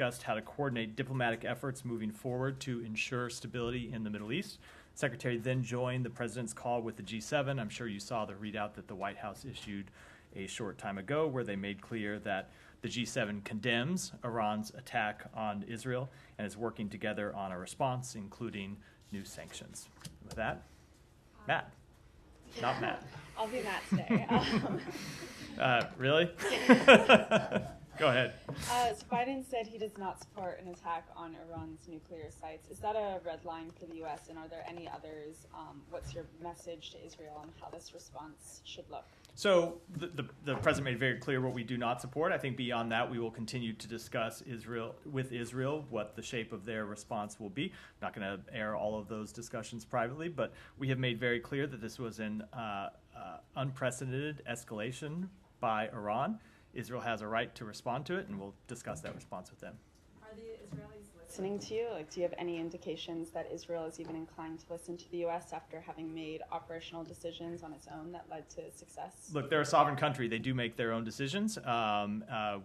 discussed how to coordinate diplomatic efforts moving forward to ensure stability in the Middle East. The Secretary then joined the president's call with the G7. I'm sure you saw the readout that the White House issued a short time ago, where they made clear that the G7 condemns Iran's attack on Israel and is working together on a response, including new sanctions. With that, Matt. Not Matt. I'll be Matt today. Really? Go ahead. So Biden said he does not support an attack on Iran's nuclear sites. Is that a red line for the U.S., and are there any others? What's your message to Israel on how this response should look? So the president made very clear what we do not support. I think beyond that, we will continue to discuss with Israel what the shape of their response will be. I'm not going to air all of those discussions privately, but we have made very clear that this was an unprecedented escalation by Iran. Israel has a right to respond to it, and we'll discuss that response with them. Are the Israelis listening to you? Do you have any indications that Israel is even inclined to listen to the U.S. after having made operational decisions on its own that led to success? Look, they're a sovereign country. They do make their own decisions.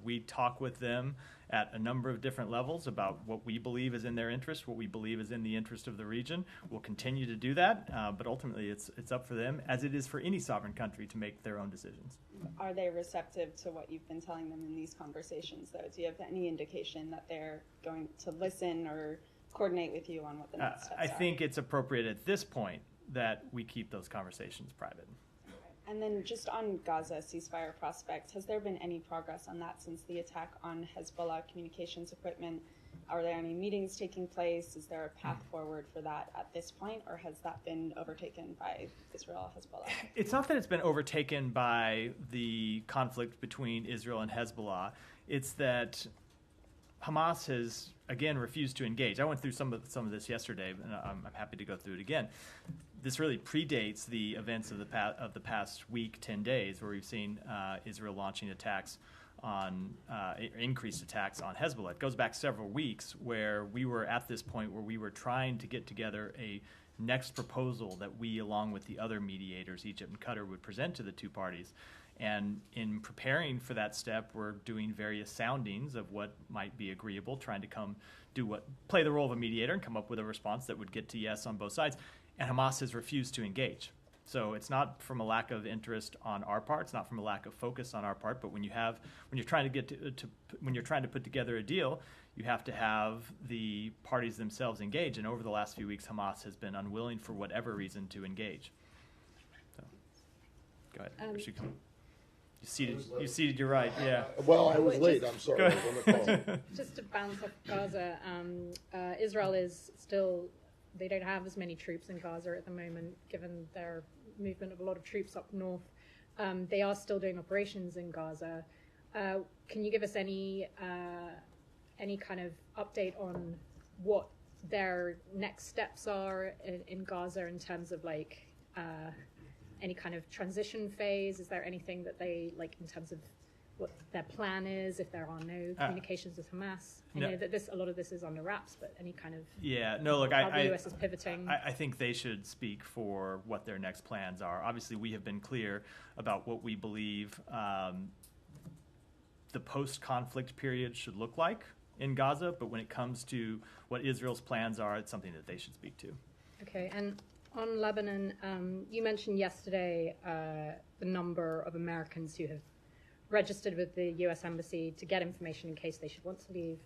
We talk with them at a number of different levels about what we believe is in their interest, what we believe is in the interest of the region. We'll continue to do that, but ultimately it's up for them, as it is for any sovereign country, to make their own decisions. Are they receptive to what you've been telling them in these conversations, though? Do you have any indication that they're going to listen or coordinate with you on what the next steps are? I think it's appropriate at this point that we keep those conversations private. And then just on Gaza ceasefire prospects, has there been any progress on that since the attack on Hezbollah communications equipment? Are there any meetings taking place? Is there a path forward for that at this point, or has that been overtaken by Israel Hezbollah? It's not that it's been overtaken by the conflict between Israel and Hezbollah. It's that Hamas has, again, refused to engage. I went through some of this yesterday, and I'm happy to go through it again. This really predates the events of the past week, 10 days, where we've seen Israel launching attacks on increased attacks on Hezbollah. It goes back several weeks where we were at this point where we were trying to get together a next proposal that we, along with the other mediators, Egypt and Qatar, would present to the two parties. And in preparing for that step, we're doing various soundings of what might be agreeable, trying to play the role of a mediator and come up with a response that would get to yes on both sides. And Hamas has refused to engage. So it's not from a lack of interest on our part. It's not from a lack of focus on our part. But when you're trying to put together a deal, you have to have the parties themselves engage. And over the last few weeks, Hamas has been unwilling, for whatever reason, to engage. So, go ahead. You seated your right. Yeah. Well, I was late. I'm sorry. I was on the call. Just to bounce off Gaza, Israel is still. They don't have as many troops in Gaza at the moment, given their movement of a lot of troops up north. They are still doing operations in Gaza. Can you give us any kind of update on what their next steps are in Gaza in terms of any kind of transition phase? Is there anything that they in terms of what their plan is, if there are no communications with Hamas? I know that a lot of this is on the wraps, but any kind of how the U.S. is pivoting? I think they should speak for what their next plans are. Obviously, we have been clear about what we believe the post-conflict period should look like in Gaza, but when it comes to what Israel's plans are, it's something that they should speak to. Okay, and on Lebanon, you mentioned yesterday the number of Americans who have registered with the U.S. Embassy to get information in case they should want to leave.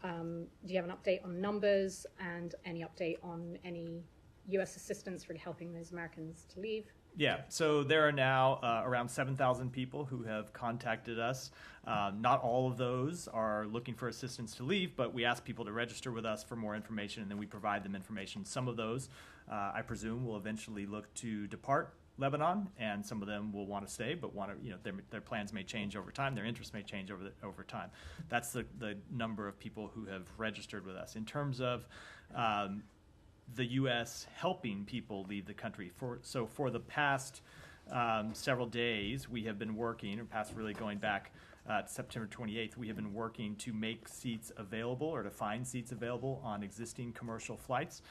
Do you have an update on numbers and any update on any U.S. assistance for helping those Americans to leave? Yeah, so there are now around 7,000 people who have contacted us. Not all of those are looking for assistance to leave, but we ask people to register with us for more information, and then we provide them information. Some of those, I presume, will eventually look to depart Lebanon, and some of them will want to stay, but their plans may change over time. Their interests may change over time. That's the number of people who have registered with us. In terms of the U.S. helping people leave the country, for the past several days, we have been working, really going back September 28th, we have been working to make seats available or to find seats available on existing commercial flights.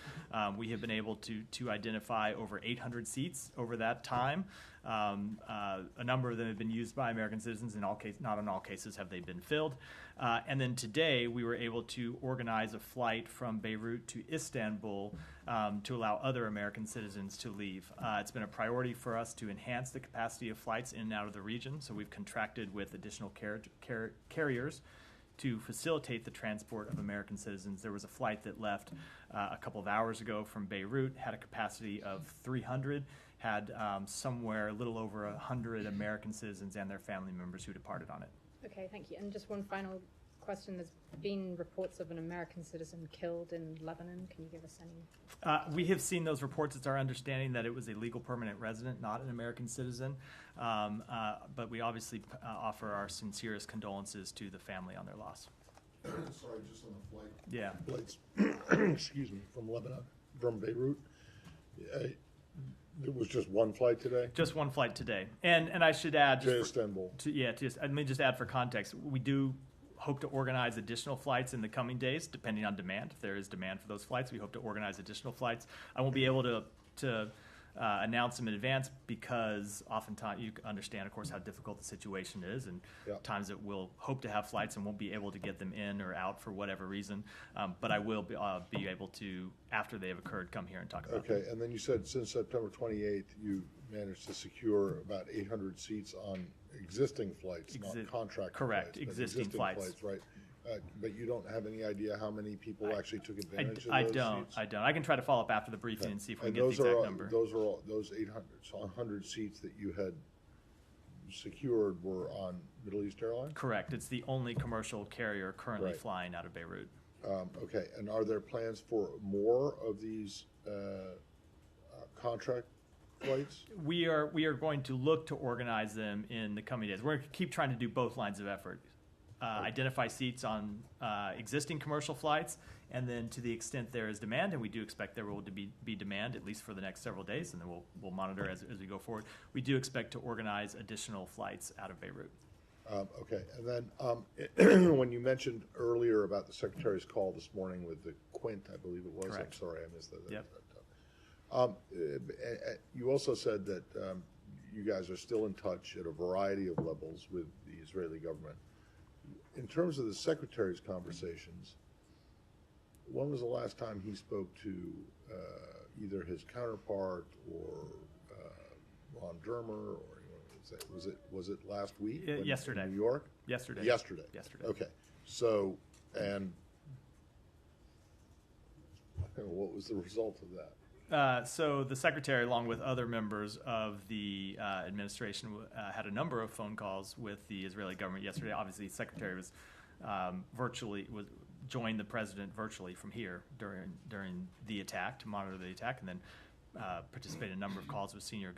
We have been able to identify over 800 seats over that time. A number of them have been used by American citizens. Not in all cases have they been filled. And then today we were able to organize a flight from Beirut to Istanbul to allow other American citizens to leave. It's been a priority for us to enhance the capacity of flights in and out of the region, so we've contracted with additional carriers to facilitate the transport of American citizens. There was a flight that left a couple of hours ago from Beirut, had a capacity of 300, had somewhere a little over 100 American citizens and their family members who departed on it. Okay, thank you. And just one final question. There's been reports of an American citizen killed in Lebanon. Can you give us any? We have seen those reports. It's our understanding that it was a legal permanent resident, not an American citizen. But we obviously offer our sincerest condolences to the family on their loss. Sorry, just on the flight. Yeah. Flights, excuse me, from Lebanon, from Beirut. There was just one flight today? Just one flight today. And I should add... To Istanbul. Let me just add for context. We do hope to organize additional flights in the coming days, depending on demand. If there is demand for those flights, we hope to organize additional flights. I won't be able to announce them in advance because oftentimes you understand, of course, how difficult the situation is, and times that we'll hope to have flights and won't be able to get them in or out for whatever reason. But I will be able to, after they have occurred, come here and talk about them. Okay, and then you said since September 28th, you managed to secure about 800 seats on existing flights, not contract correct, flights. Existing flights. Right. But you don't have any idea how many people actually took advantage of those seats? I don't. I can try to follow up after the briefing and see if we can get the exact number. Those 800, so 100 seats that you had secured were on Middle East Airlines? Correct. It's the only commercial carrier currently flying out of Beirut. Okay, and are there plans for more of these contract flights? We are going to look to organize them in the coming days. We're going to keep trying to do both lines of effort. Identify seats on existing commercial flights, and then to the extent there is demand, and we do expect there will be demand at least for the next several days, and then we'll monitor as we go forward. We do expect to organize additional flights out of Beirut. Okay, and then when you mentioned earlier about the Secretary's call this morning with the Quint, I believe it was. Correct. I'm sorry, I missed that. Yep. You also said that you guys are still in touch at a variety of levels with the Israeli government. In terms of the Secretary's conversations, when was the last time he spoke to either his counterpart or Ron Dermer, or was it last week? Yesterday. In New York? Yesterday. Yesterday. Okay. So, and what was the result of that? So the Secretary, along with other members of the administration, had a number of phone calls with the Israeli government yesterday. Obviously, the Secretary was joined the President virtually from here during the attack to monitor the attack, and then participated in a number of calls with senior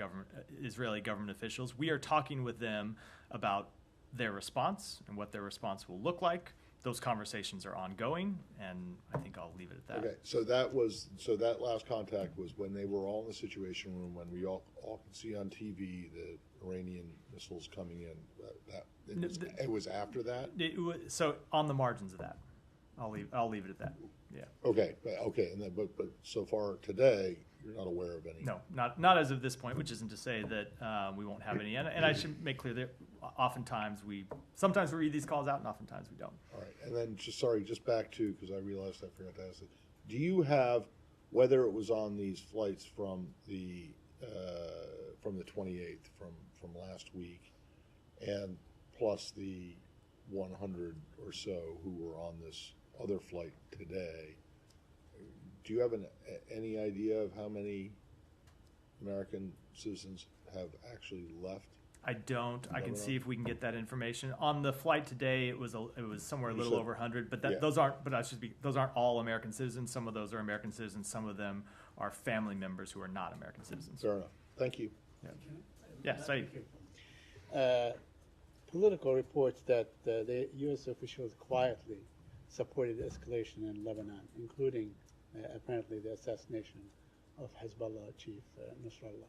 Israeli government officials. We are talking with them about their response and what their response will look like. Those conversations are ongoing, and I think I'll leave it at that. Okay, so that last contact was when they were all in the Situation Room, when we all could see on TV the Iranian missiles coming in. It was after that? So on the margins of that. I'll leave it at that. Yeah. Okay, and then, but so far today, you're not aware of any? No, not as of this point, which isn't to say that we won't have any. And I should make clear that sometimes we read these calls out, and oftentimes we don't. All right, and then just back to, because I realized I forgot to ask it. Do you have, whether it was on these flights from the 28th, from last week, and plus the 100 or so who were on this other flight today, do you have any idea of how many American citizens have actually left? I don't. I can see if we can get that information. On the flight today, it was somewhere a little over 100, but those aren't all American citizens. Some of those are American citizens. Some of them are family members who are not American citizens. Fair enough. Thank you. Yeah, Saeed. Political reports that the U.S. officials quietly supported escalation in Lebanon, including apparently the assassination of Hezbollah chief Nasrallah.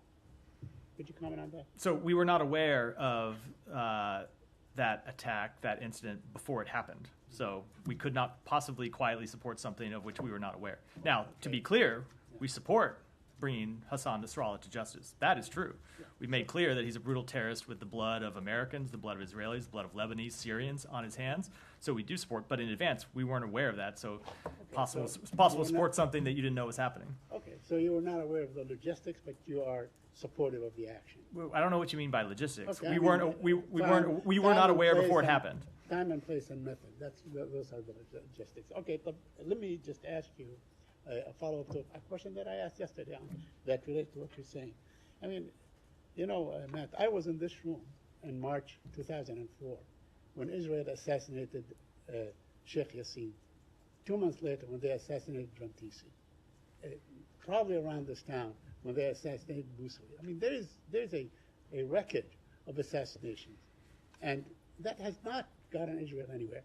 Could you comment on that? So we were not aware of that attack, that incident, before it happened. So we could not possibly quietly support something of which we were not aware. Now, to be clear, we support bringing Hassan Nasrallah to justice. That is true. We've made clear that he's a brutal terrorist with the blood of Americans, the blood of Israelis, the blood of Lebanese, Syrians on his hands. So we do support, but in advance, we weren't aware of that. So it's possible to support something that you didn't know was happening. Okay, so you were not aware of the logistics, but you are supportive of the action. Well, I don't know what you mean by logistics. Okay, We were not aware before it happened. Time and place and method. Those are the logistics. Okay, but let me just ask you a follow-up to a question that I asked yesterday that relates to what you're saying. I mean, Matt, I was in this room in March 2004 when Israel assassinated Sheikh Yassin. 2 months later, when they assassinated Rantisi. Probably around this time when they assassinated Busiri. I mean, there's a record of assassinations, and that has not gotten Israel anywhere.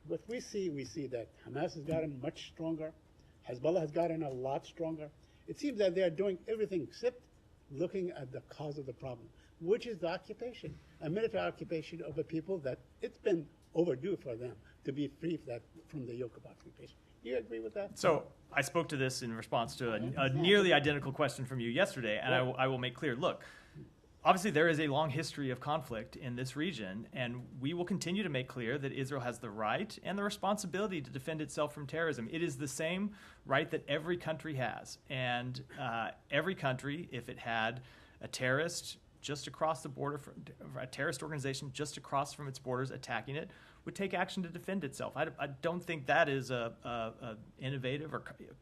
What we see that Hamas has gotten much stronger. Hezbollah has gotten a lot stronger. It seems that they are doing everything except looking at the cause of the problem, which is the occupation, a military occupation of a people that it's been overdue for them to be free from the yoke of occupation. Do you agree with that? So I spoke to this in response to a nearly identical question from you yesterday, and I will make clear, look, obviously there is a long history of conflict in this region, and we will continue to make clear that Israel has the right and the responsibility to defend itself from terrorism. It is the same right that every country has, and every country, if it had a terrorist just across the border, a terrorist organization just across from its borders attacking it, would take action to defend itself. I don't think that is a innovative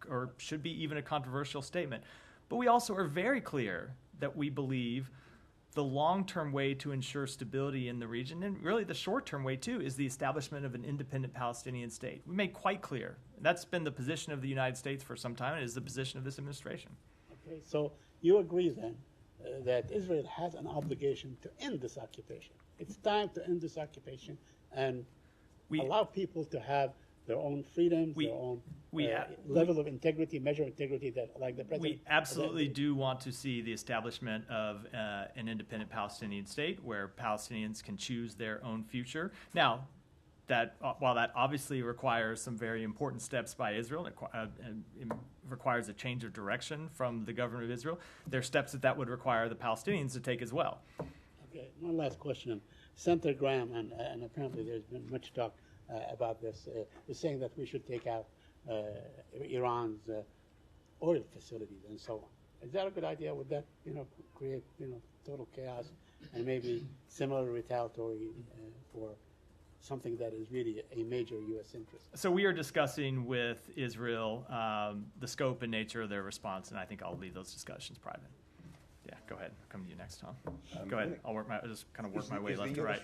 or should be even a controversial statement. But we also are very clear that we believe the long-term way to ensure stability in the region, and really the short-term way too, is the establishment of an independent Palestinian state. We made quite clear. That's been the position of the United States for some time, and is the position of this administration. Okay, so you agree then that Israel has an obligation to end this occupation. It's time to end this occupation and allow people to have their own freedoms, their own level of integrity, measure of integrity that, like the president. We absolutely do want to see the establishment of an independent Palestinian state where Palestinians can choose their own future. Now, while that obviously requires some very important steps by Israel, and it requires a change of direction from the government of Israel, there are steps that would require the Palestinians to take as well. Okay, one last question. Senator Graham, and apparently there's been much talk about this, is saying that we should take out Iran's oil facilities and so on. Is that a good idea? Would that, create, total chaos and maybe similar retaliatory for something that is really a major U.S. interest? So we are discussing with Israel the scope and nature of their response, and I think I'll leave those discussions private. Yeah, go ahead. I'll come to you next, Tom. Go ahead. I'll just kind of work my way left to right.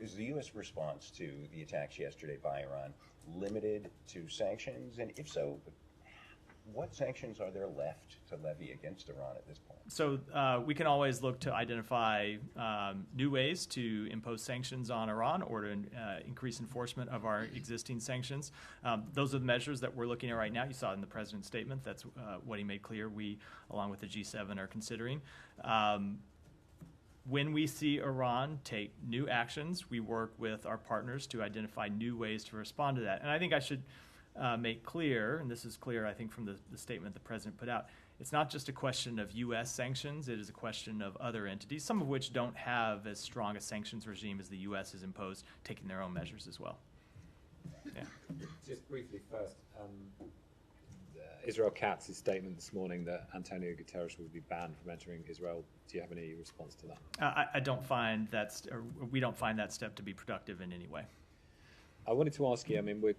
Is the U.S. response to the attacks yesterday by Iran limited to sanctions? And if so, what sanctions are there left to levy against Iran at this point? So we can always look to identify new ways to impose sanctions on Iran or to increase enforcement of our existing sanctions. Those are the measures that we're looking at right now. You saw it in the president's statement. That's what he made clear we, along with the G7, are considering. When we see Iran take new actions, we work with our partners to identify new ways to respond to that. And I think I should make clear, and this is clear, I think, from the statement the president put out, it's not just a question of U.S. sanctions. It is a question of other entities, some of which don't have as strong a sanctions regime as the U.S. has imposed, taking their own measures as well. Yeah. Just briefly first, Israel Katz's statement this morning that Antonio Guterres would be banned from entering Israel. Do you have any response to that? I don't find that, we don't find that step to be productive in any way. I wanted to ask you, we're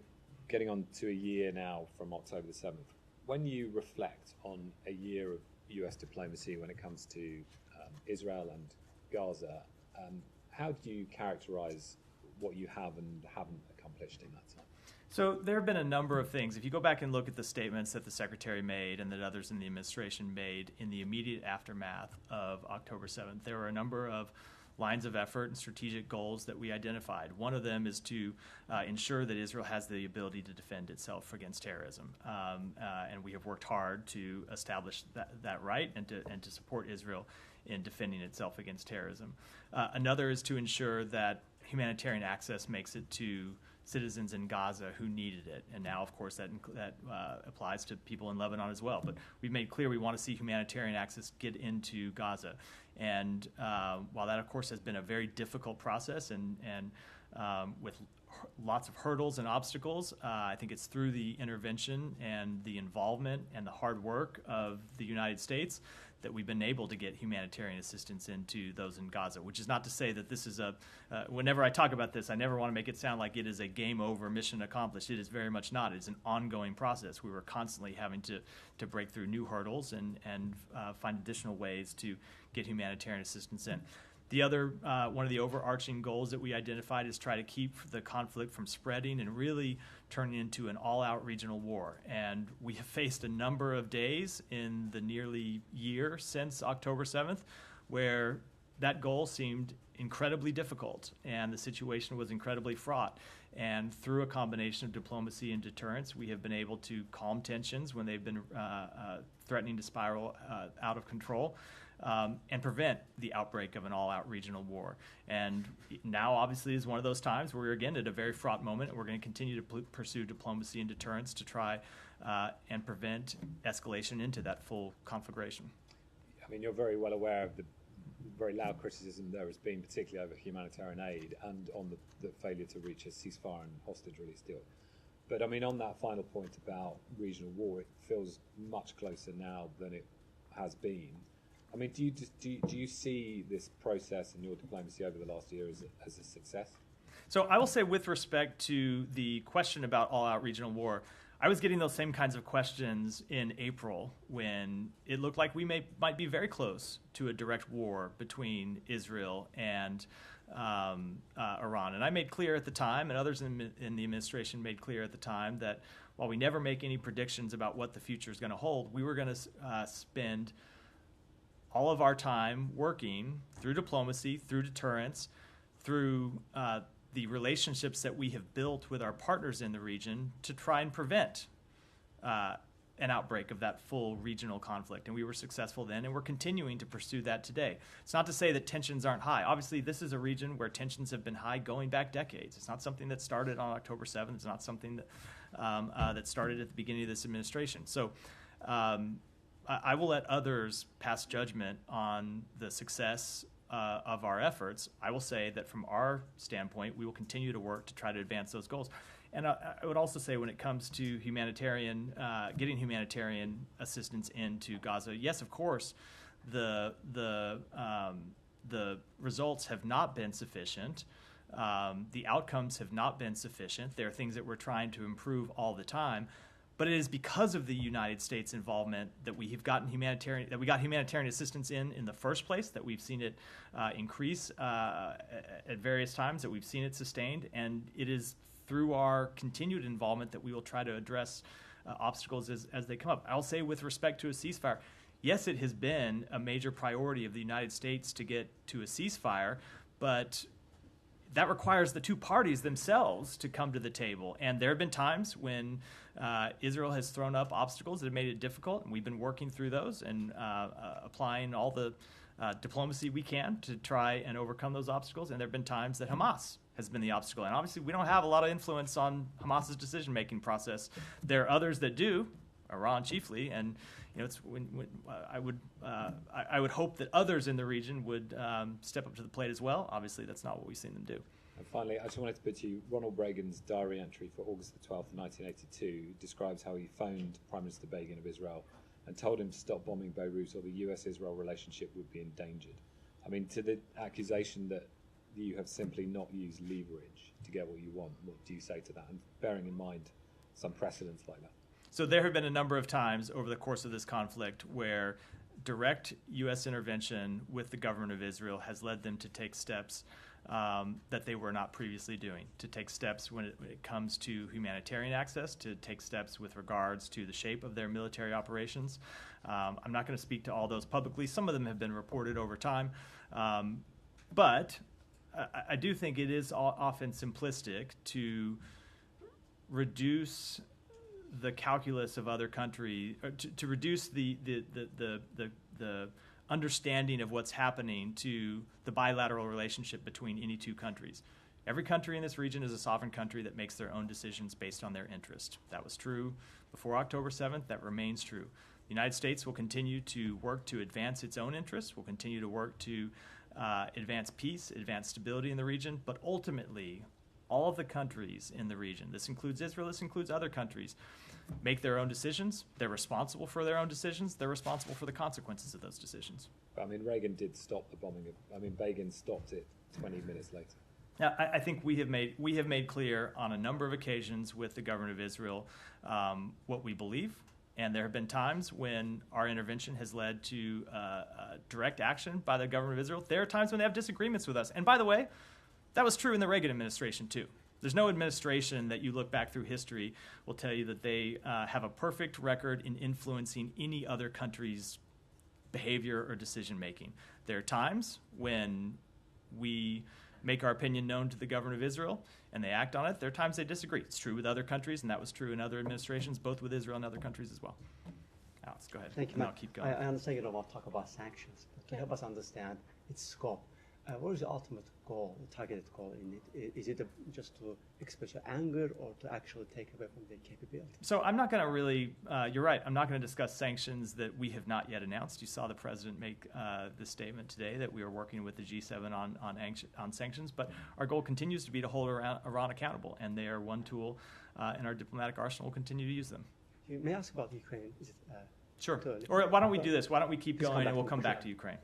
getting on to a year now from October the 7th. When you reflect on a year of U.S. diplomacy when it comes to Israel and Gaza, how do you characterize what you have and haven't accomplished in that time? So there have been a number of things. If you go back and look at the statements that the Secretary made and that others in the administration made in the immediate aftermath of October 7th, there were a number of lines of effort and strategic goals that we identified. One of them is to ensure that Israel has the ability to defend itself against terrorism, and we have worked hard to establish that right and to support Israel in defending itself against terrorism. Another is to ensure that humanitarian access makes it to citizens in Gaza who needed it. And now, of course, that applies to people in Lebanon as well. But we've made clear we want to see humanitarian access get into Gaza. And while that, of course, has been a very difficult process and with lots of hurdles and obstacles, I think it's through the intervention and the involvement and the hard work of the United States that we've been able to get humanitarian assistance into those in Gaza, which is not to say that this is whenever I talk about this, I never want to make it sound like it is a game over, mission accomplished. It is very much not. It's an ongoing process. We were constantly having to break through new hurdles and find additional ways to get humanitarian assistance in. The other, one of the overarching goals that we identified is try to keep the conflict from spreading and really turning into an all-out regional war. And we have faced a number of days in the nearly year since October 7th where that goal seemed incredibly difficult and the situation was incredibly fraught. And through a combination of diplomacy and deterrence, we have been able to calm tensions when they've been threatening to spiral out of control. And prevent the outbreak of an all-out regional war. And now, obviously, is one of those times where we're, again, at a very fraught moment, and we're going to continue to pursue diplomacy and deterrence to try and prevent escalation into that full conflagration. I mean, you're very well aware of the very loud criticism there has been, particularly over humanitarian aid and on the failure to reach a ceasefire and hostage release deal. But, I mean, on that final point about regional war, it feels much closer now than it has been. I mean, do you see this process and your diplomacy over the last year as a success? So I will say, with respect to the question about all-out regional war, I was getting those same kinds of questions in April when it looked like we might be very close to a direct war between Israel and Iran. And I made clear at the time, and others in the administration made clear at the time, that while we never make any predictions about what the future is going to hold, we were going to spend all of our time working through diplomacy, through deterrence, through the relationships that we have built with our partners in the region to try and prevent an outbreak of that full regional conflict. And we were successful then, and we're continuing to pursue that today. It's not to say that tensions aren't high. Obviously, this is a region where tensions have been high going back decades. It's not something that started on October 7th. It's not something that started at the beginning of this administration. So I will let others pass judgment on the success of our efforts. I will say that from our standpoint, we will continue to work to try to advance those goals. And I would also say, when it comes to getting humanitarian assistance into Gaza, yes, of course, the results have not been sufficient. The outcomes have not been sufficient. There are things that we're trying to improve all the time. But it is because of the United States involvement that we got humanitarian assistance in the first place, that we've seen it increase at various times, that we've seen it sustained, and it is through our continued involvement that we will try to address obstacles as they come up. I'll say, with respect to a ceasefire, yes, it has been a major priority of the United States to get to a ceasefire, but that requires the two parties themselves to come to the table. And there have been times when Israel has thrown up obstacles that have made it difficult, and we've been working through those and applying all the diplomacy we can to try and overcome those obstacles. And there have been times that Hamas has been the obstacle. And obviously, we don't have a lot of influence on Hamas's decision-making process. There are others that do, Iran chiefly, and it's I would hope that others in the region would step up to the plate as well. Obviously, that's not what we've seen them do. And finally, I just wanted to put to you, Ronald Reagan's diary entry for August the 12th, 1982 describes how he phoned Prime Minister Begin of Israel and told him to stop bombing Beirut, or the US-Israel relationship would be endangered. I mean, to the accusation that you have simply not used leverage to get what you want, what do you say to that? And bearing in mind some precedents like that. So there have been a number of times over the course of this conflict where direct U.S. intervention with the government of Israel has led them to take steps that they were not previously doing, to take steps when it comes to humanitarian access, to take steps with regards to the shape of their military operations. I'm not going to speak to all those publicly. Some of them have been reported over time. But I do think it is often simplistic to reduce the calculus of other countries, to reduce the understanding of what's happening to the bilateral relationship between any two countries. Every country in this region is a sovereign country that makes their own decisions based on their interest. That was true before October 7th. That remains true. The United States will continue to work to advance its own interests, will continue to work to advance peace, advance stability in the region, but ultimately, all of the countries in the region, this includes Israel, this includes other countries, make their own decisions. They're responsible for their own decisions. They're responsible for the consequences of those decisions. I mean, Reagan did stop the bombing. Begin stopped it 20 minutes later. Now, I think we have made clear on a number of occasions with the government of Israel what we believe, and there have been times when our intervention has led to direct action by the government of Israel. There are times when they have disagreements with us. And by the way, that was true in the Reagan administration too. There's no administration that you look back through history will tell you that they have a perfect record in influencing any other country's behavior or decision making. There are times when we make our opinion known to the government of Israel and they act on it. There are times they disagree. It's true with other countries, and that was true in other administrations, both with Israel and other countries as well. Alex, go ahead. Thank you, and Matt. I'll keep going. I understand you don't want to talk about sanctions, but to help us understand its scope, what is the ultimate goal, the targeted goal in it? Is it just to express your anger or to actually take away from their capability? So I'm not going to really, you're right, I'm not going to discuss sanctions that we have not yet announced. You saw the president make the statement today that we are working with the G7 on sanctions, but our goal continues to be to hold Iran accountable, and they are one tool in our diplomatic arsenal. We'll continue to use them. May I ask about Ukraine? Is it, sure. Or why don't we do this? Why don't we keep going and we'll come back to Ukraine?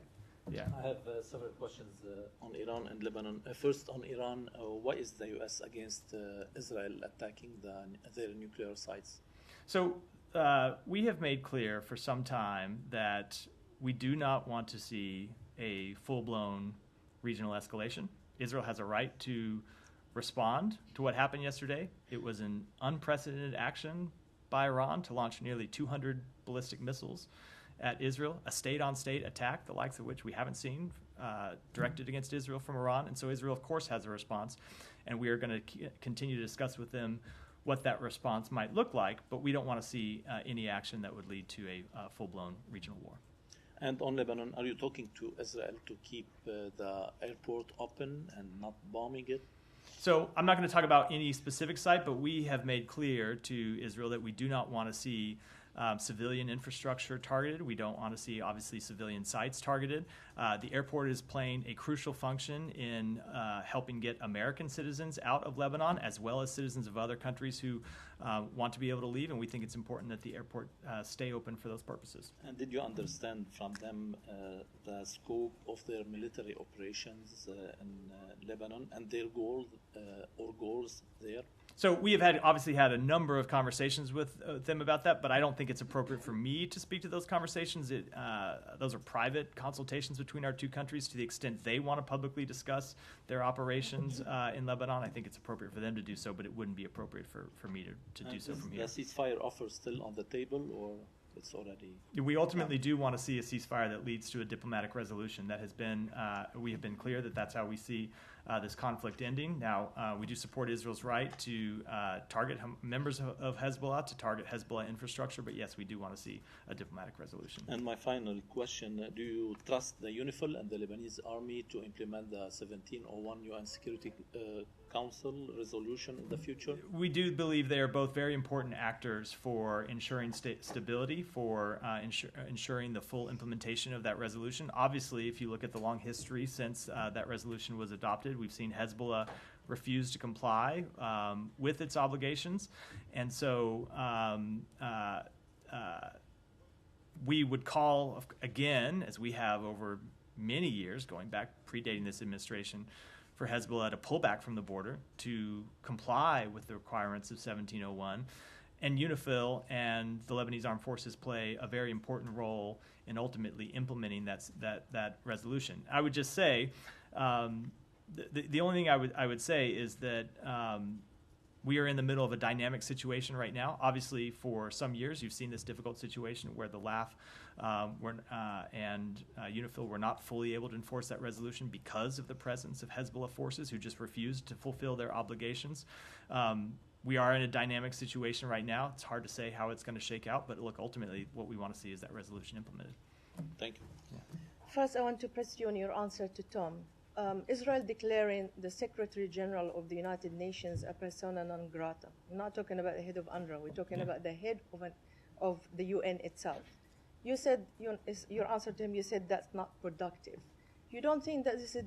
Yeah. I have several questions on Iran and Lebanon. First, on Iran, why is the U.S. against Israel attacking their nuclear sites? So we have made clear for some time that we do not want to see a full-blown regional escalation. Israel has a right to respond to what happened yesterday. It was an unprecedented action by Iran to launch nearly 200 ballistic missiles at Israel, a state-on-state attack, the likes of which we haven't seen, directed against Israel from Iran. And so Israel, of course, has a response. And we are going to continue to discuss with them what that response might look like, but we don't want to see any action that would lead to a full-blown regional war. And on Lebanon, are you talking to Israel to keep the airport open and not bombing it? So I'm not going to talk about any specific site, but we have made clear to Israel that we do not want to see civilian infrastructure targeted. We don't want to see, obviously, civilian sites targeted. The airport is playing a crucial function in helping get American citizens out of Lebanon, as well as citizens of other countries who want to be able to leave, and we think it's important that the airport stay open for those purposes. And did you understand from them the scope of their military operations in Lebanon and their goals there? So we have obviously had a number of conversations with them about that, but I don't think it's appropriate for me to speak to those conversations. Those are private consultations between our two countries. To the extent they want to publicly discuss their operations in Lebanon, I think it's appropriate for them to do so, but it wouldn't be appropriate for me to do so from here. Is the ceasefire offer still on the table, or it's already... We ultimately do want to see a ceasefire that leads to a diplomatic resolution. That has been, we have been clear that that's how we see this conflict ending. Now, we do support Israel's right to target members of Hezbollah, to target Hezbollah infrastructure, but yes, we do want to see a diplomatic resolution. And my final question, do you trust the UNIFIL and the Lebanese army to implement the 1701 UN Security Council resolution in the future? We do believe they are both very important actors for ensuring stability, for ensuring the full implementation of that resolution. Obviously, if you look at the long history since that resolution was adopted, we've seen Hezbollah refuse to comply with its obligations. And so we would call, again, as we have over many years, going back, predating this administration, for Hezbollah to pull back from the border, to comply with the requirements of 1701. And UNIFIL and the Lebanese Armed Forces play a very important role in ultimately implementing that resolution. I would just say, the only thing I would say is that we are in the middle of a dynamic situation right now. Obviously, for some years, you've seen this difficult situation where the LAF and UNIFIL were not fully able to enforce that resolution because of the presence of Hezbollah forces who just refused to fulfill their obligations. We are in a dynamic situation right now. It's hard to say how it's going to shake out, but look, ultimately, what we want to see is that resolution implemented. Thank you. Yeah. First, I want to press you on your answer to Tom. Israel declaring the Secretary General of the United Nations a persona non grata. We're not talking about the head of UNRWA. We're talking about the head of the UN itself. You said, your answer to him, you said that's not productive. You don't think that this is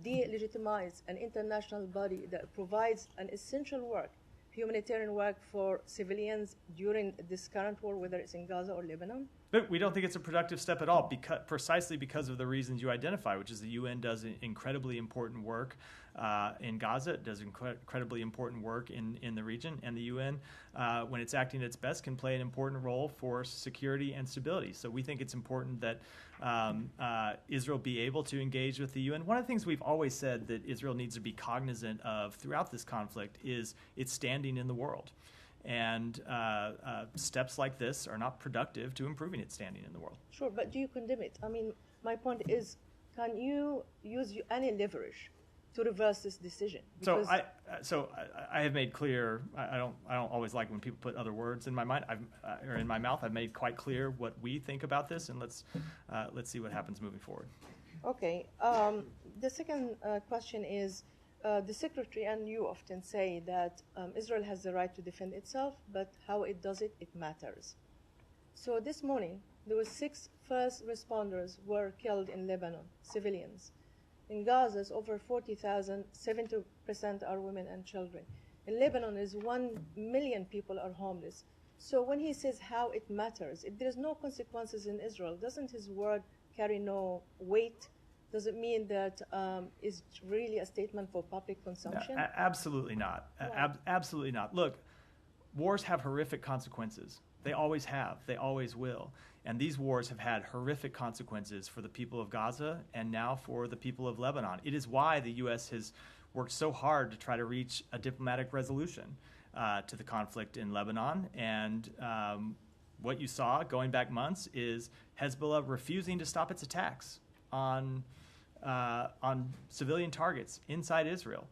delegitimize an international body that provides an essential work, humanitarian work for civilians during this current war, whether it's in Gaza or Lebanon? But we don't think it's a productive step at all, precisely because of the reasons you identify, which is the UN does incredibly important work in Gaza. It does incredibly important work in the region, and the UN, when it's acting at its best, can play an important role for security and stability. So we think it's important that Israel be able to engage with the UN. One of the things we've always said that Israel needs to be cognizant of throughout this conflict is its standing in the world. And steps like this are not productive to improving its standing in the world. Sure, but do you condemn it? I mean, my point is, can you use any leverage to reverse this decision? Because so I have made clear. I don't always like when people put other words in my mind or in my mouth. I've made quite clear what we think about this, and let's see what happens moving forward. Okay. The second question is. The Secretary and you often say that Israel has the right to defend itself, but how it does it, it matters. So this morning, there were 6 first responders were killed in Lebanon, civilians. In Gaza, it's over 40,000, 70% are women and children. In Lebanon, is 1 million people are homeless. So when he says how it matters, if there's no consequences in Israel, doesn't his word carry no weight? Does it mean that it's really a statement for public consumption? No, absolutely not. Absolutely not. Look, wars have horrific consequences. They always have. They always will. And these wars have had horrific consequences for the people of Gaza and now for the people of Lebanon. It is why the U.S. has worked so hard to try to reach a diplomatic resolution to the conflict in Lebanon. And what you saw going back months is Hezbollah refusing to stop its attacks on civilian targets inside Israel.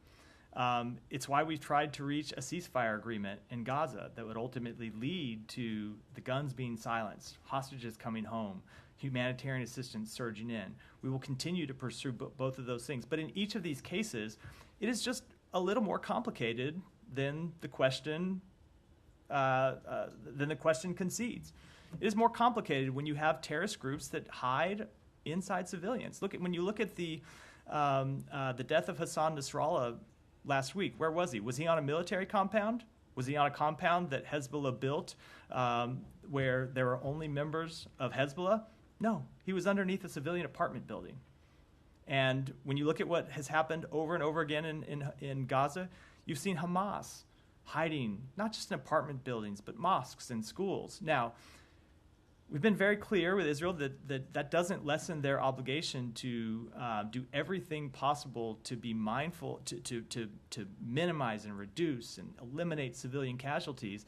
It's why we've tried to reach a ceasefire agreement in Gaza that would ultimately lead to the guns being silenced, hostages coming home, humanitarian assistance surging in. We will continue to pursue both of those things. But in each of these cases, it is just a little more complicated than the question concedes. It is more complicated when you have terrorist groups that hide inside civilians. When you look at the death of Hassan Nasrallah last week, where was he? Was he on a military compound? Was he on a compound that Hezbollah built where there were only members of Hezbollah? No, he was underneath a civilian apartment building. And when you look at what has happened over and over again in Gaza, you've seen Hamas hiding not just in apartment buildings, but mosques and schools. Now, we've been very clear with Israel that doesn't lessen their obligation to do everything possible to be mindful, to minimize and reduce and eliminate civilian casualties,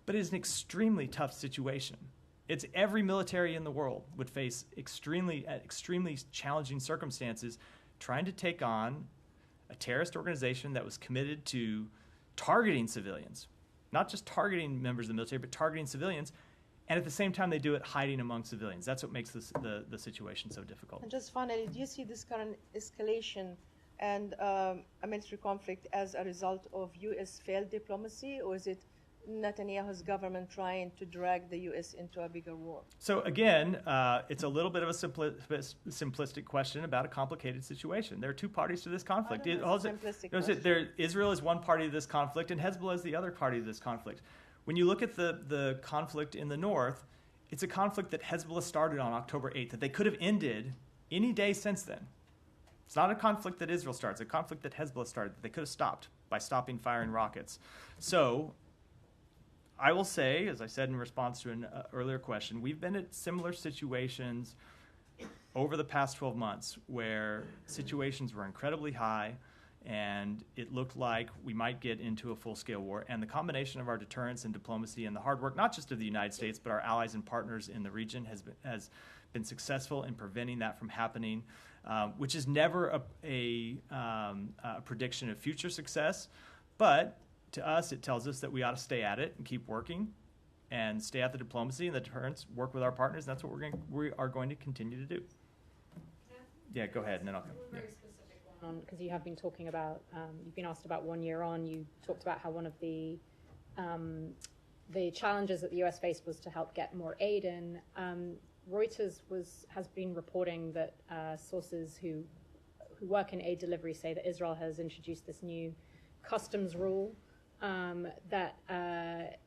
but it is an extremely tough situation. It's every military in the world would face extremely challenging circumstances trying to take on a terrorist organization that was committed to targeting civilians, not just targeting members of the military, but targeting civilians. And at the same time, they do it hiding among civilians. That's what makes the situation so difficult. And just finally, do you see this current escalation and a military conflict as a result of U.S. failed diplomacy, or is it Netanyahu's government trying to drag the U.S. into a bigger war? So again, it's a little bit of a simplistic question about a complicated situation. There are 2 parties to this conflict. Israel is one party to this conflict, and Hezbollah is the other party to this conflict. When you look at the conflict in the north, it's a conflict that Hezbollah started on October 8th, that they could have ended any day since then. It's not a conflict that Israel starts, it's a conflict that Hezbollah started that they could have stopped by stopping firing rockets. So I will say, as I said in response to an earlier question, we've been at similar situations over the past 12 months where situations were incredibly high, and it looked like we might get into a full-scale war. And the combination of our deterrence and diplomacy and the hard work, not just of the United States, but our allies and partners in the region, has been successful in preventing that from happening, which is never a prediction of future success. But to us, it tells us that we ought to stay at it and keep working and stay at the diplomacy and the deterrence, work with our partners. And that's what we are going to continue to do. Yeah, go ahead, and then I'll come. Very specific one, because you have been talking about, you've been asked about 1 year on. You talked about how one of the challenges that the US faced was to help get more aid in. Reuters has been reporting that sources who work in aid delivery say that Israel has introduced this new customs rule that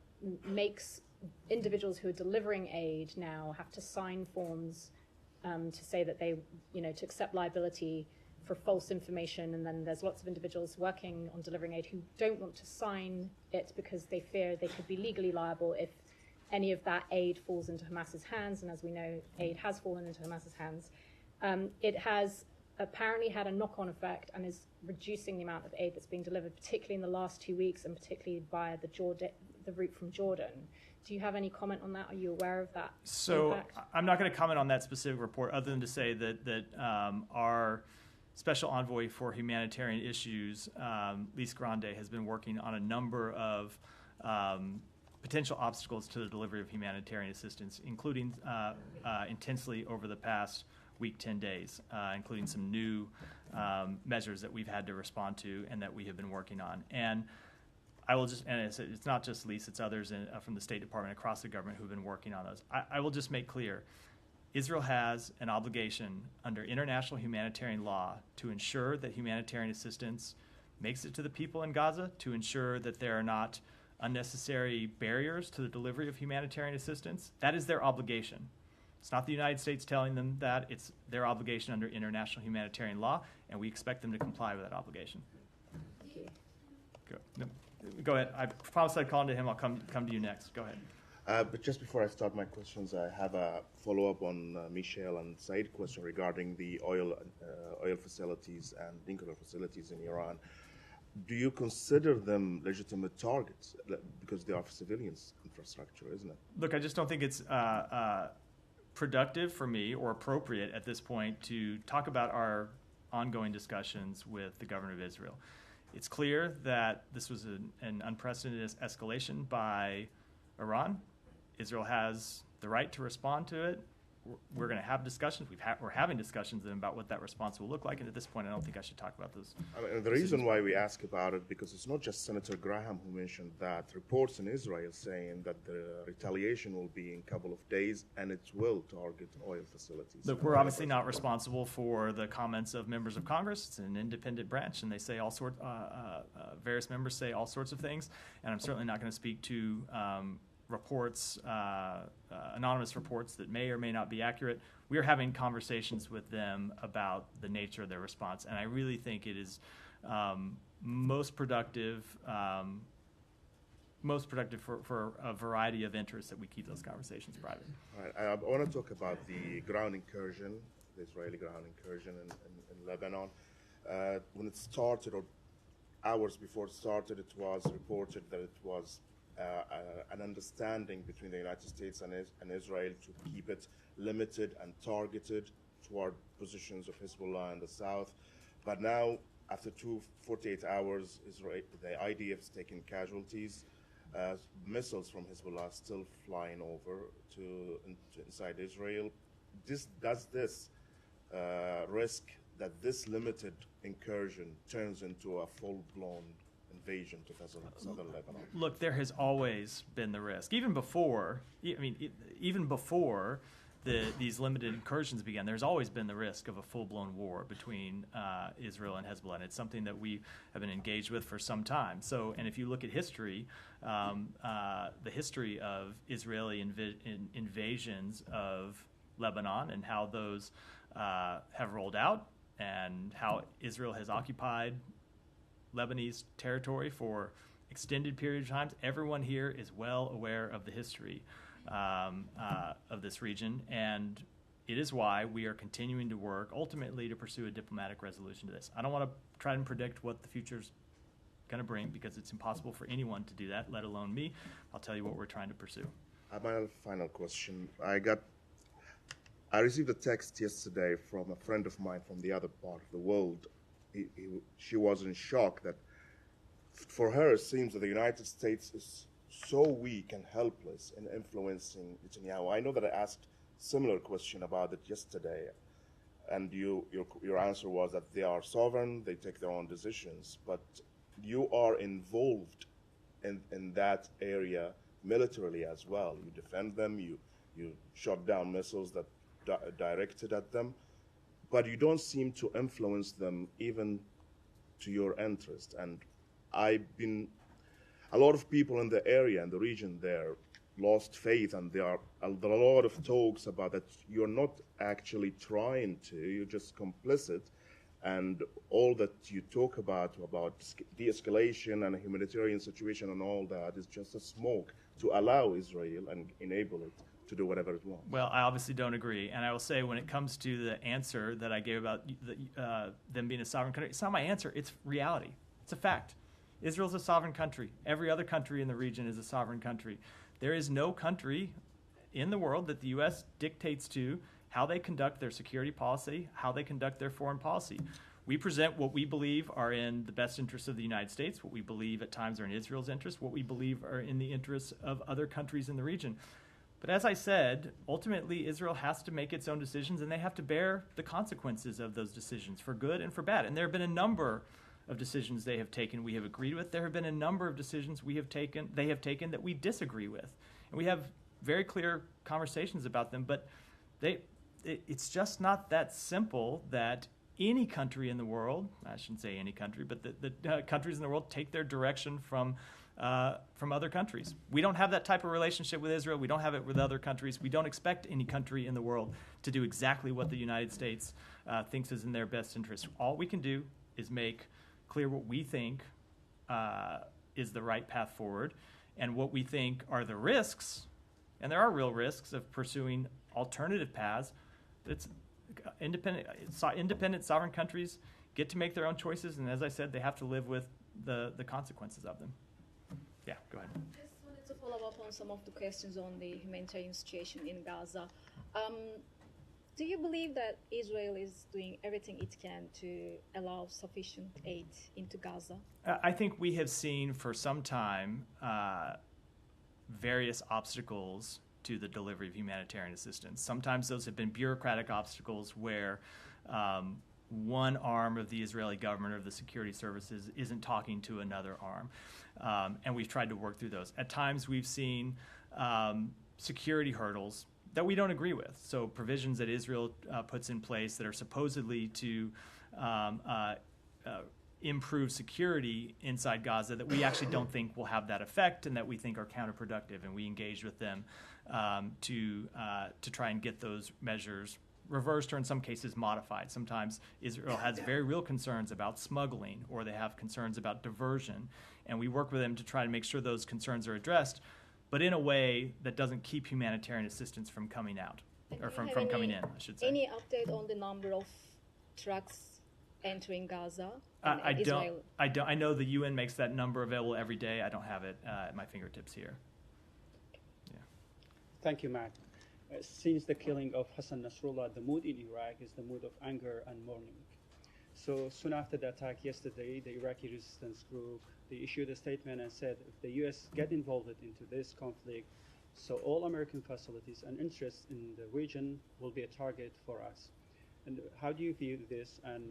makes individuals who are delivering aid now have to sign forms to say that they, to accept liability for false information. And then there's lots of individuals working on delivering aid who don't want to sign it because they fear they could be legally liable if any of that aid falls into Hamas's hands. And as we know, aid has fallen into Hamas's hands. It has apparently had a knock-on effect and is reducing the amount of aid that's being delivered, particularly in the last 2 weeks and particularly via the route from Jordan. Do you have any comment on that? Are you aware of that impact? I'm not going to comment on that specific report other than to say that our Special Envoy for Humanitarian Issues, Lise Grande, has been working on a number of potential obstacles to the delivery of humanitarian assistance, including intensely over the past week, 10 days, including some new measures that we've had to respond to and that we have been working on. And I will just, and it's not just Lise, it's others from the State Department across the government who have been working on those. I will just make clear, Israel has an obligation under international humanitarian law to ensure that humanitarian assistance makes it to the people in Gaza, to ensure that there are not unnecessary barriers to the delivery of humanitarian assistance. That is their obligation. It's not the United States telling them that. It's their obligation under international humanitarian law, and we expect them to comply with that obligation. Thank you. Go ahead. I promised I'd call on to him. I'll come to you next. Go ahead. But just before I start my questions, I have a follow-up on Michelle and Said's question regarding the oil facilities and nuclear facilities in Iran. Do you consider them legitimate targets? Because they are civilians' infrastructure, isn't it? Look, I just don't think it's productive for me or appropriate at this point to talk about our ongoing discussions with the government of Israel. It's clear that this was an unprecedented escalation by Iran. Israel has the right to respond to it. We're going to have discussions. We're having discussions about what that response will look like. And at this point, I don't think I should talk about those. The reason why we ask about it, because it's not just Senator Graham who mentioned that. Reports in Israel saying that the retaliation will be in a couple of days and it will target oil facilities. Look, we're obviously not responsible for the comments of members of Congress. It's an independent branch, and they say all sorts. Various members say all sorts of things, and I'm certainly not going to speak to reports, anonymous reports that may or may not be accurate. We are having conversations with them about the nature of their response, and I really think it is most productive for a variety of interests that we keep those conversations private. All right. I want to talk about the ground incursion, the Israeli ground incursion in Lebanon. When it started, or hours before it started, it was reported that it was an understanding between the United States and Israel to keep it limited and targeted toward positions of Hezbollah in the south. But now, after 48 hours, the IDF is taking casualties. Missiles from Hezbollah are still flying over to inside Israel. Does this risk that this limited incursion turns into a full-blown invasion to southern Lebanon? Look, there has always been the risk, even before. Even before these limited incursions began, there's always been the risk of a full-blown war between Israel and Hezbollah, and it's something that we have been engaged with for some time. So, and if you look at history, the history of Israeli invasions of Lebanon and how those have rolled out, and how Israel has occupied Lebanese territory for extended period of time. Everyone here is well aware of the history of this region, and it is why we are continuing to work ultimately to pursue a diplomatic resolution to this. I don't want to try and predict what the future's going to bring, because it's impossible for anyone to do that, let alone me. I'll tell you what we're trying to pursue. My final question. I received a text yesterday from a friend of mine from the other part of the world. She was in shock that for her it seems that the United States is so weak and helpless in influencing Netanyahu. I know that I asked a similar question about it yesterday. and your answer was that they are sovereign, they take their own decisions, but you are involved in that area militarily as well. You defend them, you shot down missiles that directed at them, but you don't seem to influence them even to your interest. And a lot of people in the area, in the region there, lost faith, and there are a lot of talks about that you're not actually trying to, you're just complicit, and all that you talk about de-escalation and a humanitarian situation and all that is just a smoke to allow Israel and enable it to do whatever it wants. Well, I obviously don't agree, and I will say when it comes to the answer that I gave about them being a sovereign country, it's not my answer, it's reality. It's a fact. Israel's a sovereign country. Every other country in the region is a sovereign country. There is no country in the world that the U.S. dictates to how they conduct their security policy, how they conduct their foreign policy. We present what we believe are in the best interests of the United States, what we believe at times are in Israel's interests, what we believe are in the interests of other countries in the region. But as I said, ultimately Israel has to make its own decisions, and they have to bear the consequences of those decisions for good and for bad. And there have been a number of decisions they have taken we have agreed with. There have been a number of decisions they have taken that we disagree with. And we have very clear conversations about them, but it's just not that simple that any country in the world, I shouldn't say any country, but the countries in the world take their direction from other countries. We don't have that type of relationship with Israel. We don't have it with other countries. We don't expect any country in the world to do exactly what the United States thinks is in their best interest. All we can do is make clear what we think is the right path forward and what we think are the risks, and there are real risks of pursuing alternative paths. It's independent sovereign countries get to make their own choices, and as I said, they have to live with the consequences of them. Yeah, go ahead. Just wanted to follow up on some of the questions on the humanitarian situation in Gaza. Do you believe that Israel is doing everything it can to allow sufficient aid into Gaza? I think we have seen for some time various obstacles to the delivery of humanitarian assistance. Sometimes those have been bureaucratic obstacles where one arm of the Israeli government or the security services isn't talking to another arm, and we've tried to work through those. At times we've seen security hurdles that we don't agree with. So provisions that Israel puts in place that are supposedly to improve security inside Gaza that we actually don't think will have that effect and that we think are counterproductive. And we engaged with them to try and get those measures reversed or in some cases modified. Sometimes Israel has very real concerns about smuggling or they have concerns about diversion. And we work with them to try to make sure those concerns are addressed, but in a way that doesn't keep humanitarian assistance from coming out, or from coming in, I should say. Any update on the number of trucks entering Gaza? I don't. I know the UN makes that number available every day. I don't have it at my fingertips here. Yeah. Thank you, Matt. Since the killing of Hassan Nasrallah, the mood in Iraq is the mood of anger and mourning. So soon after the attack yesterday, the Iraqi resistance group, they issued a statement and said if the U.S. get involved into this conflict, so all American facilities and interests in the region will be a target for us. And how do you view this, and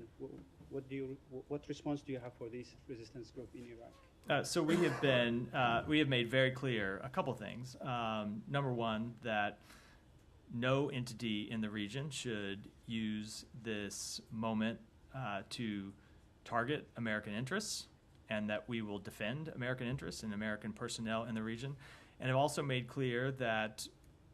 what response do you have for this resistance group in Iraq? So we have made very clear a couple things. Number one, that no entity in the region should use this moment to target American interests, and that we will defend American interests and American personnel in the region. And have also made clear that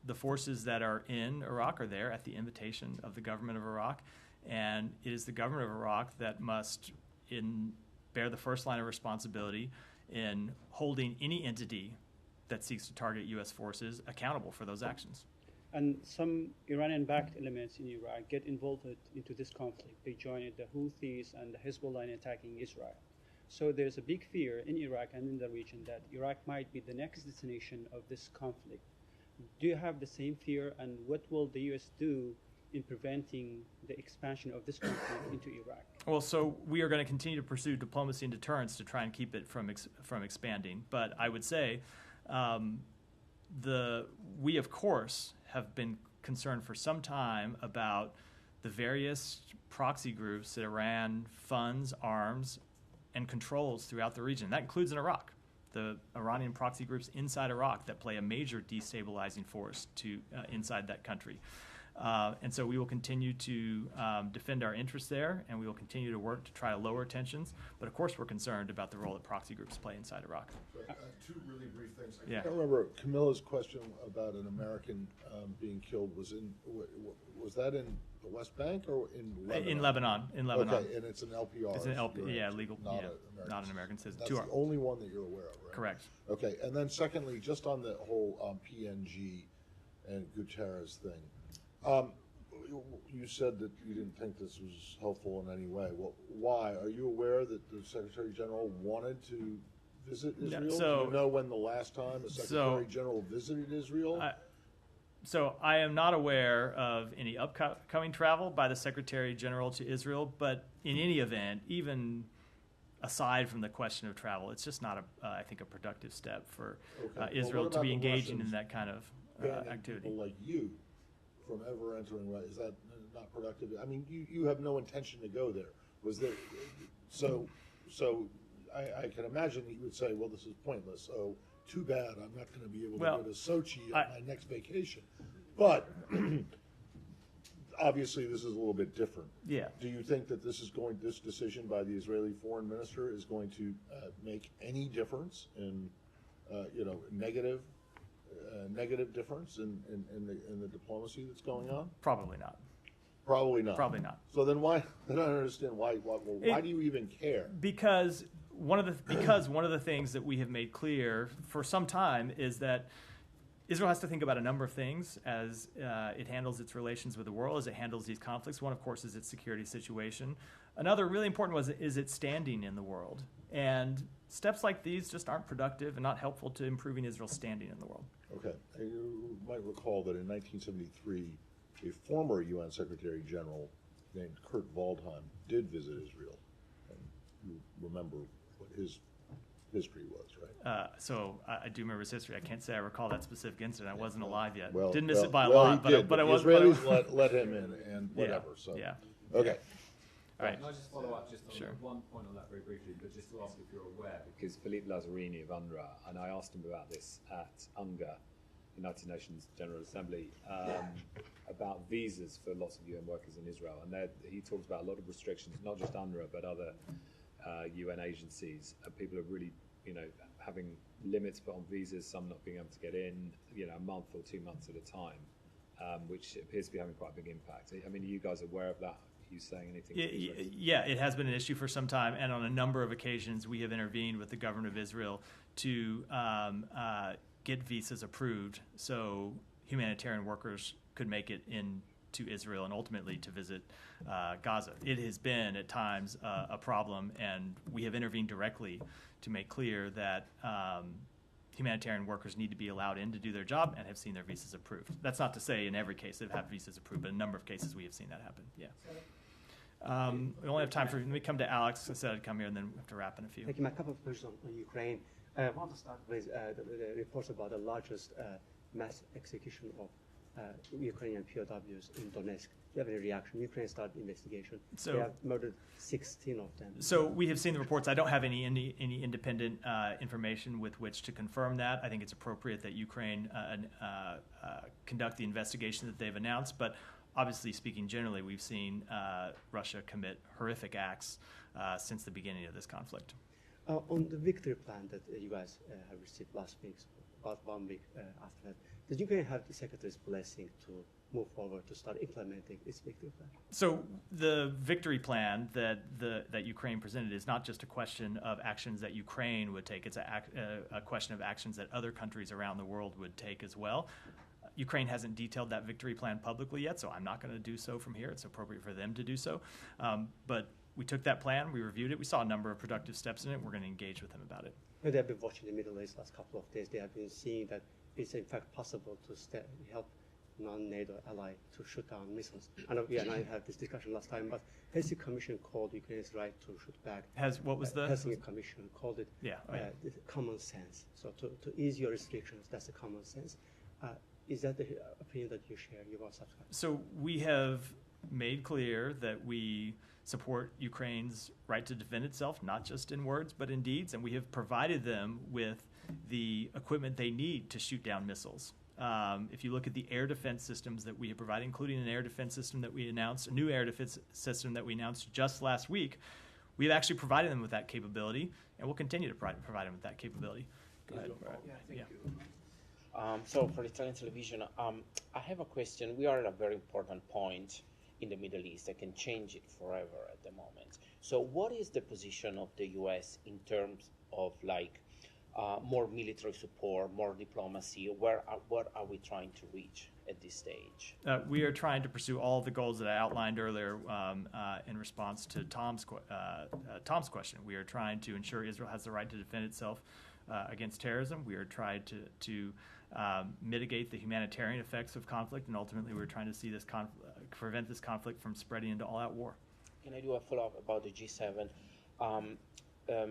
the forces that are in Iraq are there at the invitation of the government of Iraq, and it is the government of Iraq that must bear the first line of responsibility in holding any entity that seeks to target U.S. forces accountable for those actions. And some Iranian-backed elements in Iraq get involved into this conflict. They joined the Houthis and the Hezbollah in attacking Israel. So there's a big fear in Iraq and in the region that Iraq might be the next destination of this conflict. Do you have the same fear, and what will the U.S. do in preventing the expansion of this conflict into Iraq? Well, so we are going to continue to pursue diplomacy and deterrence to try and keep it from expanding. But I would say we, of course, have been concerned for some time about the various proxy groups that Iran funds, arms, and controls throughout the region. That includes in Iraq. The Iranian proxy groups inside Iraq that play a major destabilizing force inside that country. And so we will continue to defend our interests there, and we will continue to work to try to lower tensions. But of course, we're concerned about the role that proxy groups play inside Iraq. Two really brief things. Yeah. I can't remember Camilla's question about an American being killed was that in the West Bank or in Lebanon? In Lebanon. In Lebanon. Okay, and it's an LPR. It's an legal, not an American citizen. That's the only one that you're aware of, right? Correct. Okay, and then secondly, just on the whole PNG and Guterres thing, you said that you didn't think this was helpful in any way. Well, why? Are you aware that the Secretary General wanted to visit Israel? Do you know when the last time the Secretary General visited Israel? So I am not aware of any upcoming travel by the Secretary General to Israel, but in any event, even aside from the question of travel, it's just not, I think, a productive step for Israel to be engaging in that kind of activity. People like you from ever entering, is that not productive? I mean, you have no intention to go there. Was there? So I can imagine that you would say, well, this is pointless. Oh, too bad. I'm not going to be able to go to Sochi on my next vacation. But obviously, this is a little bit different. Yeah. Do you think that this decision by the Israeli foreign minister is going to make any difference in, negative difference in the diplomacy that's going on? Probably not. Probably not. Probably not. So then why? I don't understand why. Why do you even care? Because one of the things that we have made clear for some time is that Israel has to think about a number of things as it handles its relations with the world, as it handles these conflicts. One, of course, is its security situation. Another really important is its standing in the world. And steps like these just aren't productive and not helpful to improving Israel's standing in the world. Okay. You might recall that in 1973, a former UN Secretary General named Kurt Waldheim did visit Israel. And you remember what his history was, right? So I do remember his history. I can't say I recall that specific incident. I wasn't alive yet. Well, didn't miss it by a lot, but I was. Israelis let him in and whatever. Yeah, so yeah. Okay. All right. Can I just follow up just on one point on that very briefly, but just to ask if you're aware, because Philippe Lazzarini of UNRWA, and I asked him about this at UNGA, United Nations General Assembly, about visas for lots of UN workers in Israel, and he talks about a lot of restrictions, not just UNRWA, but other UN agencies, and people are really, having limits put on visas, some not being able to get in, a month or 2 months at a time, which appears to be having quite a big impact. I mean, are you guys aware of that? Are you saying anything? Yeah, it has been an issue for some time, and on a number of occasions we have intervened with the government of Israel to get visas approved so humanitarian workers could make it into Israel and ultimately to visit Gaza. It has been at times a problem, and we have intervened directly to make clear that humanitarian workers need to be allowed in to do their job and have seen their visas approved. That's not to say in every case they've had visas approved, but in a number of cases we have seen that happen. Yeah. We only have time for. Let me come to Alex. I said I'd come here, and then we have to wrap in a few. Thank you. A couple of questions on Ukraine. I want to start with the reports about the largest mass execution of Ukrainian POWs in Donetsk. Do you have any reaction? Ukraine started investigation. So they have murdered 16 of them. So we have seen the reports. I don't have any independent information with which to confirm that. I think it's appropriate that Ukraine conduct the investigation that they've announced. But obviously, speaking generally, we've seen Russia commit horrific acts since the beginning of this conflict. On the victory plan that you guys have received last week, about 1 week after that, did Ukraine have the Secretary's blessing to move forward to start implementing its victory plan? So the victory plan that Ukraine presented is not just a question of actions that Ukraine would take. It's a question of actions that other countries around the world would take as well. Ukraine hasn't detailed that victory plan publicly yet, so I'm not going to do so from here. It's appropriate for them to do so. But we took that plan, we reviewed it, we saw a number of productive steps in it. We're going to engage with them about it. They have been watching the Middle East last couple of days. They have been seeing that it's in fact possible to help non-NATO ally to shoot down missiles. I know you and I had this discussion last time, but Helsinki Commission called Ukraine's right to shoot back. What was the Helsinki Commission called it? The common sense. So to ease your restrictions, that's the common sense. Is that the opinion that you share? You are subscribed? So we have made clear that we support Ukraine's right to defend itself, not just in words, but in deeds, and we have provided them with the equipment they need to shoot down missiles. If you look at the air defense systems that we have provided, including an air defense system that we announced, a new air defense system that we announced just last week, we've actually provided them with that capability, and we'll continue to provide them with that capability. Go ahead. Yeah, thank you. So for Italian television, I have a question. We are at a very important point in the Middle East that can change it forever at the moment. So what is the position of the U.S. in terms of more military support, more diplomacy? What are we trying to reach at this stage? We are trying to pursue all of the goals that I outlined earlier in response to Tom's question. We are trying to ensure Israel has the right to defend itself against terrorism. We are trying to mitigate the humanitarian effects of conflict, and ultimately we're trying to see this prevent this conflict from spreading into all-out war. Can I do a follow-up about the G7?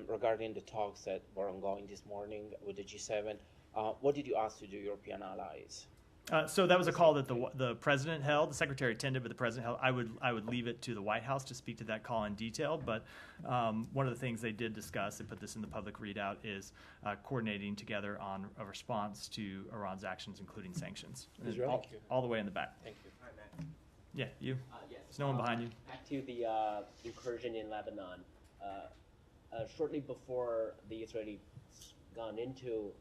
Regarding the talks that were ongoing this morning with the G7, what did you ask to the European allies? So that was a call that the president held. The secretary attended, but the president held. I would leave it to the White House to speak to that call in detail. But one of the things they did discuss, they put this in the public readout, is coordinating together on a response to Iran's actions, including sanctions. All the way in the back. Thank you. Hi, Matt. Yeah, you. Yes. There's no one behind you. Back to the incursion in Lebanon. Shortly before the Israelis gone into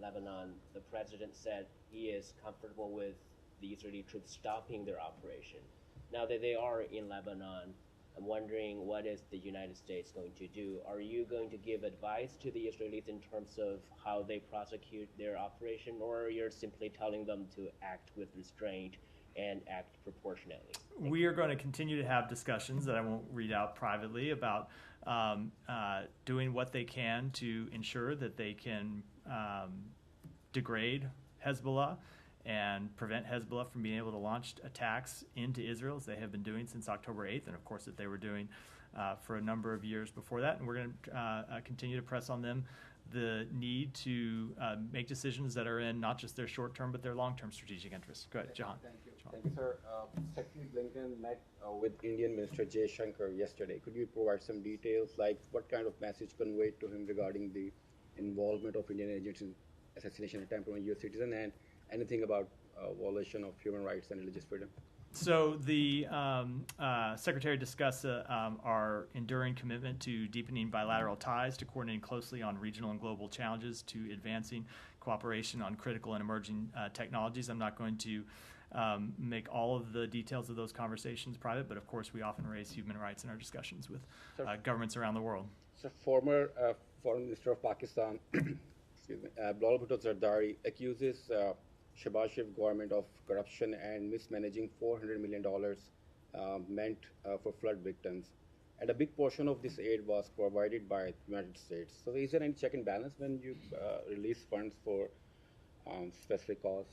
Lebanon, the president said he is comfortable with the Israeli troops stopping their operation. Now that they are in Lebanon, I'm wondering what is the United States going to do? Are you going to give advice to the Israelis in terms of how they prosecute their operation, or you're simply telling them to act with restraint and act proportionately? We are going to continue to have discussions that I won't read out privately about doing what they can to ensure that they can degrade Hezbollah and prevent Hezbollah from being able to launch attacks into Israel, as they have been doing since October 8th, and of course that they were doing for a number of years before that. And we're going to continue to press on them the need to make decisions that are in not just their short-term but their long-term strategic interests. Go ahead, Jahan. Thank you. Thank you, sir. Secretary Blinken met with Indian Minister Jay Shankar yesterday. Could you provide some details, like what kind of message conveyed to him regarding the involvement of Indian agents in assassination attempt on a U.S. citizen, and anything about violation of human rights and religious freedom? So the Secretary discussed our enduring commitment to deepening bilateral ties, to coordinating closely on regional and global challenges, to advancing cooperation on critical and emerging technologies. I'm not going to make all of the details of those conversations private, but of course we often raise human rights in our discussions with governments around the world. So former Foreign Minister of Pakistan, excuse me, Bilal Bhutto Zardari accuses Shehbaz Sharif government of corruption and mismanaging $400 million meant for flood victims. And a big portion of this aid was provided by the United States. So is there any check and balance when you release funds for specific cause?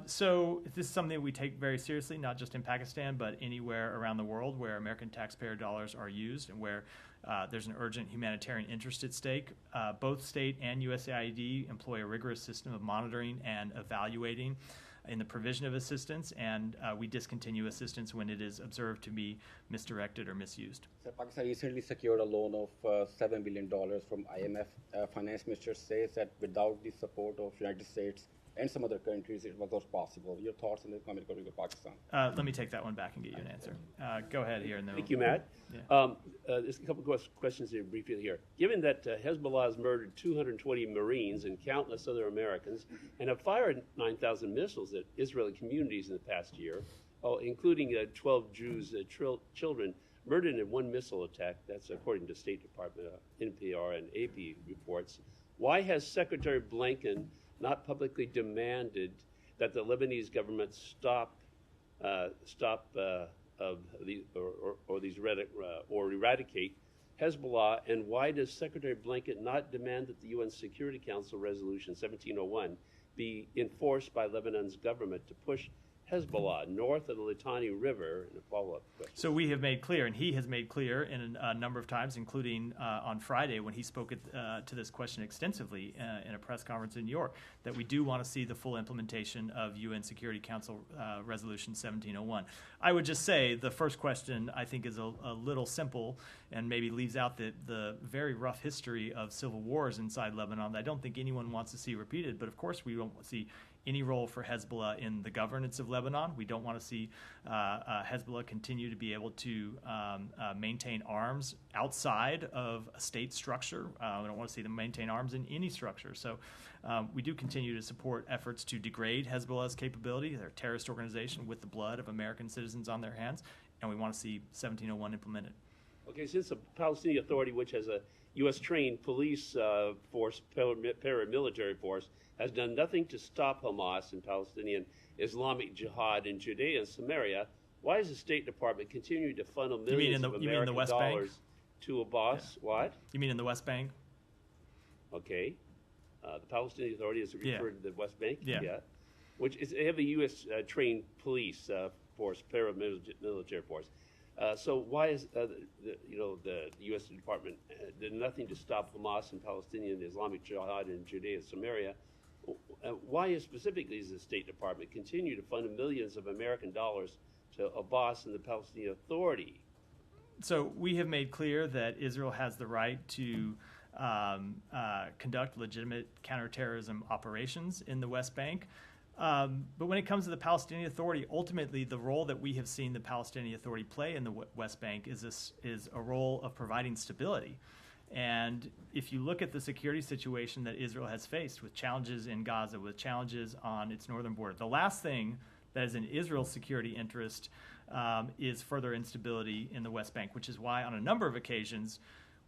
So this is something we take very seriously, not just in Pakistan, but anywhere around the world where American taxpayer dollars are used and where there's an urgent humanitarian interest at stake. Both state and USAID employ a rigorous system of monitoring and evaluating in the provision of assistance, and we discontinue assistance when it is observed to be misdirected or misused. So Pakistan recently secured a loan of $7 billion from IMF. Finance Minister says that without the support of United States and some other countries, it was not possible. Your thoughts on the economic recovery of Pakistan? Let me take that one back and get you an answer. Go ahead here. And then Thank you, Matt. Yeah. There's a couple of questions here briefly here. Given that Hezbollah has murdered 220 Marines and countless other Americans and have fired 9,000 missiles at Israeli communities in the past year, including 12 Jews, children, murdered in one missile attack, that's according to State Department, NPR and AP reports, why has Secretary Blinken not publicly demanded that the Lebanese government stop eradicate Hezbollah, and why does Secretary Blinken not demand that the UN Security Council Resolution 1701 be enforced by Lebanon's government to push Hezbollah north of the Litani River? And a follow-up question. So we have made clear, and he has made clear in a number of times, including on Friday when he spoke to this question extensively in a press conference in New York, that we do want to see the full implementation of UN Security Council Resolution 1701. I would just say the first question, I think, is a little simple and maybe leaves out the very rough history of civil wars inside Lebanon that I don't think anyone wants to see repeated. But of course, we don't see any role for Hezbollah in the governance of Lebanon. We don't want to see Hezbollah continue to be able to maintain arms outside of a state structure. We don't want to see them maintain arms in any structure. So we do continue to support efforts to degrade Hezbollah's capability. They're a terrorist organization with the blood of American citizens on their hands, and we want to see 1701 implemented. Okay, since the Palestinian Authority, which has a U.S.-trained police force, paramilitary force, has done nothing to stop Hamas and Palestinian Islamic Jihad in Judea and Samaria, why is the State Department continuing to funnel millions of American dollars to Abbas? Yeah. What? You mean in the West Bank? Okay. The Palestinian Authority is referred to the West Bank? Yeah. Which is, they have a U.S.-trained police force, paramilitary force. So why is the U.S. Department did nothing to stop Hamas and Palestinian Islamic Jihad in Judea and Samaria? Why specifically is the State Department continue to fund millions of American dollars to Abbas and the Palestinian Authority? So we have made clear that Israel has the right to conduct legitimate counterterrorism operations in the West Bank. But when it comes to the Palestinian Authority, ultimately the role that we have seen the Palestinian Authority play in the West Bank is a role of providing stability. And if you look at the security situation that Israel has faced with challenges in Gaza, with challenges on its northern border, the last thing that is in Israel's security interest is further instability in the West Bank, which is why on a number of occasions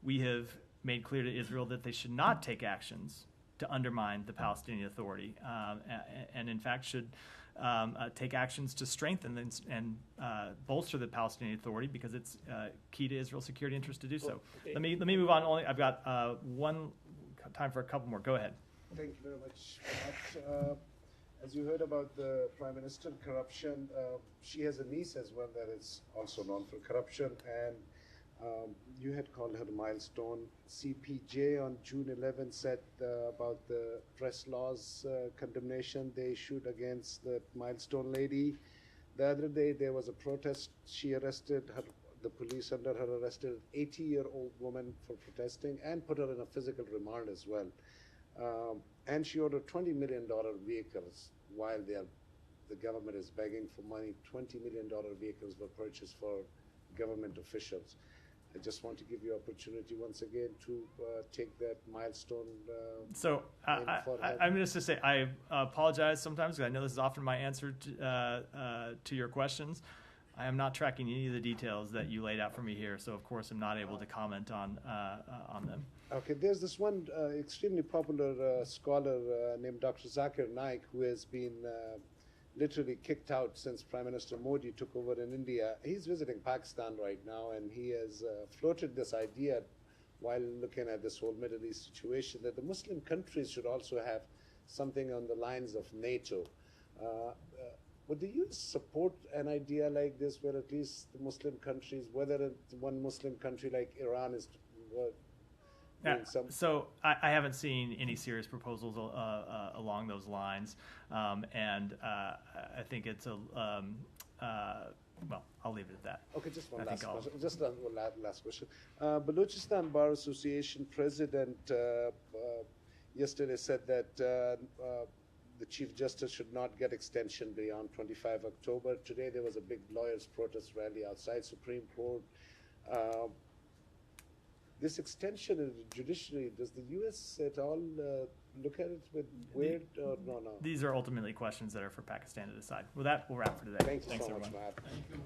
we have made clear to Israel that they should not take actions to undermine the Palestinian Authority, and in fact should take actions to strengthen and bolster the Palestinian Authority, because it's key to Israel's security interest to do so. Okay. Let me move on. I've got time for a couple more. Go ahead. Thank you very much. As you heard about the Prime Minister corruption, she has a niece as well that is also known for corruption, and you had called her a milestone. CPJ on June 11 said about the press laws condemnation they issued against the milestone lady. The other day there was a protest. She arrested her, the police under her arrested an 80-year-old woman for protesting and put her in a physical remand as well. And she ordered $20 million vehicles while the government is begging for money. $20 million vehicles were purchased for government officials. I just want to give you opportunity once again to take that milestone. So I'm just to say I apologize sometimes, because I know this is often my answer to your questions. I am not tracking any of the details that you laid out for me here, so of course I'm not able to comment on them. Okay, there's this one extremely popular scholar named Dr. Zakir Naik, who has been literally kicked out since Prime Minister Modi took over in India. He's visiting Pakistan right now, and he has floated this idea while looking at this whole Middle East situation that the Muslim countries should also have something on the lines of NATO. Would the U.S. support an idea like this, where at least the Muslim countries, whether one Muslim country like Iran is doing some... So I haven't seen any serious proposals along those lines, and I think it's well, I'll leave it at that. Okay, just one last question. Just one last question. Balochistan Bar Association president yesterday said that the Chief Justice should not get extension beyond 25 October. Today there was a big lawyers' protest rally outside Supreme Court. This extension in the judiciary, does the U.S. at all look at it with weird or no? These are ultimately questions that are for Pakistan to decide. With that, we'll wrap for today. Thanks so much, Matt. Thank you.